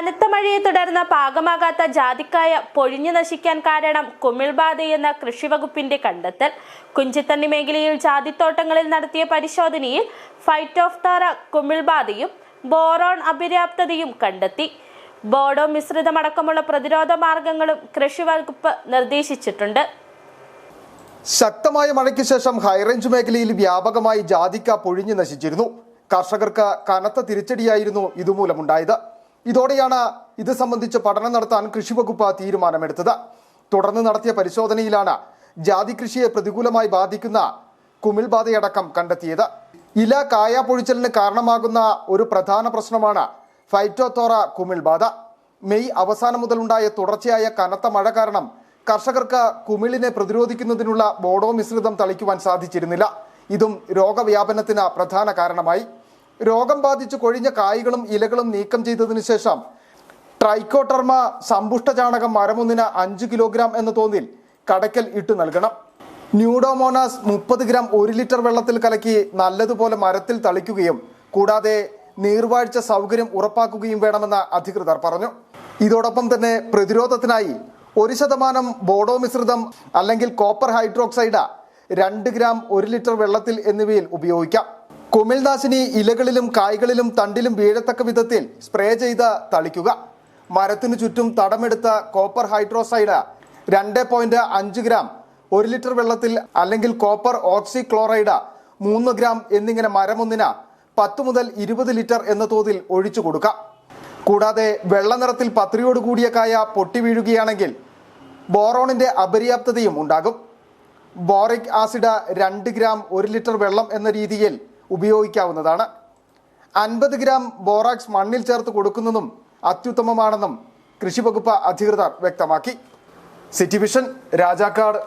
കനത്ത മഴയെ തുടർന്ന് പാകമാകാത്ത ജാതിക്കായ പൊഴിഞ്ഞു നശിക്കാൻ കാരണം കുമിൾബാധയെന്ന കൃഷിവകുപ്പിന്റെ കണ്ടെത്തൽ. കുഞ്ചിത്തണ്ണി മേഖലയിൽ ജാതിത്തോട്ടങ്ങളിൽ നടത്തിയ പരിശോധനയിൽ ഫൈറ്റോഫ്തോറ കുമിൾബാധയും ബോറോൺ അപര്യാപ്തതയും കണ്ടെത്തി. ബോഡോ മിശ്രിതമടക്കമുള്ള പ്രതിരോധ മാർഗങ്ങളും കൃഷിവകുപ്പ് നിർദ്ദേശിച്ചിട്ടുണ്ട്. ശക്തമായ മഴയ്ക്ക് ശേഷം ഹൈറേഞ്ച് മേഖലയിൽ വ്യാപകമായി ജാതിക്ക പൊഴിഞ്ഞു നശിച്ചിരുന്നു. കർഷകർക്ക് കനത്ത തിരിച്ചടിയായിരുന്നു ഇതുമൂലമുണ്ടായത്. ഇതോടെയാണ് ഇത് സംബന്ധിച്ച് പഠനം നടത്താൻ കൃഷിവകുപ്പ് തീരുമാനമെടുത്തത്. തുടർന്ന് നടത്തിയ പരിശോധനയിലാണ് ജാതി കൃഷിയെ പ്രതികൂലമായി ബാധിക്കുന്ന കുമിൾബാധയടക്കം കണ്ടെത്തിയത്. ഇല കായ പൊഴിച്ചലിന് കാരണമാകുന്ന ഒരു പ്രധാന പ്രശ്നമാണ് ഫൈറ്റോത്തോറ കുമിൾബാധ. മെയ് അവസാനം മുതലുണ്ടായ തുടർച്ചയായ കനത്ത മഴ കാരണം കർഷകർക്ക് കുമിളിനെ പ്രതിരോധിക്കുന്നതിനുള്ള ബോഡോ മിശ്രിതം തളിക്കുവാൻ സാധിച്ചിരുന്നില്ല. ഇതും രോഗവ്യാപനത്തിന് പ്രധാന കാരണമായി. രോഗം ബാധിച്ച് കൊഴിഞ്ഞ കായ്കളും ഇലകളും നീക്കം ചെയ്തതിനു ശേഷം ട്രൈക്കോട്ടർമ സമ്പുഷ്ട ചാണകം മരമൊന്നിന് 5 കിലോഗ്രാം എന്ന തോതിൽ കടയ്ക്കൽ ഇട്ടു നൽകണം. ന്യൂഡോമോണാസ് 30 ഗ്രാം 1 ലിറ്റർ വെള്ളത്തിൽ കലക്കി നല്ലതുപോലെ മരത്തിൽ തളിക്കുകയും കൂടാതെ നീർവാഴ്ച സൗകര്യം ഉറപ്പാക്കുകയും വേണമെന്ന് അധികൃതർ പറഞ്ഞു. ഇതോടൊപ്പം തന്നെ പ്രതിരോധത്തിനായി 1% ബോഡോ മിശ്രിതം അല്ലെങ്കിൽ കോപ്പർ ഹൈഡ്രോക്സൈഡ് 2 ഗ്രാം 1 ലിറ്റർ വെള്ളത്തിൽ എന്നിവയിൽ ഉപയോഗിക്കാം. കുമിൾനാശിനി ഇലകളിലും കായ്കളിലും തണ്ടിലും വീഴത്തക്ക വിധത്തിൽ സ്പ്രേ ചെയ്ത് തളിക്കുക. മരത്തിനു ചുറ്റും തടമെടുത്ത കോപ്പർ ഹൈഡ്രോക്സൈഡ് 2.5 ഗ്രാം 1 ലിറ്റർ വെള്ളത്തിൽ അല്ലെങ്കിൽ കോപ്പർ ഓക്സി ക്ലോറൈഡ് 3 ഗ്രാം എന്നിങ്ങനെ മരമൊന്നിന് 10 മുതൽ 20 ലിറ്റർ എന്ന തോതിൽ ഒഴിച്ചു കൊടുക്കാം. കൂടാതെ വെള്ളനിറത്തിൽ പത്രിയോട് കൂടിയ കായ പൊട്ടി വീഴുകയാണെങ്കിൽ ബോറോണിന്റെ അപര്യാപ്തതയും ഉണ്ടാകും. ബോറിക് ആസിഡ് 2 ഗ്രാം 1 ലിറ്റർ വെള്ളം എന്ന രീതിയിൽ ഉപയോഗിക്കാവുന്നതാണ്. 50 ഗ്രാം ബോറാക്സ് മണ്ണിൽ ചേർത്ത് കൊടുക്കുന്നതും അത്യുത്തമമാണെന്നും കൃഷിവകുപ്പ് അധികൃതർ വ്യക്തമാക്കി. City vision, Rajakkad.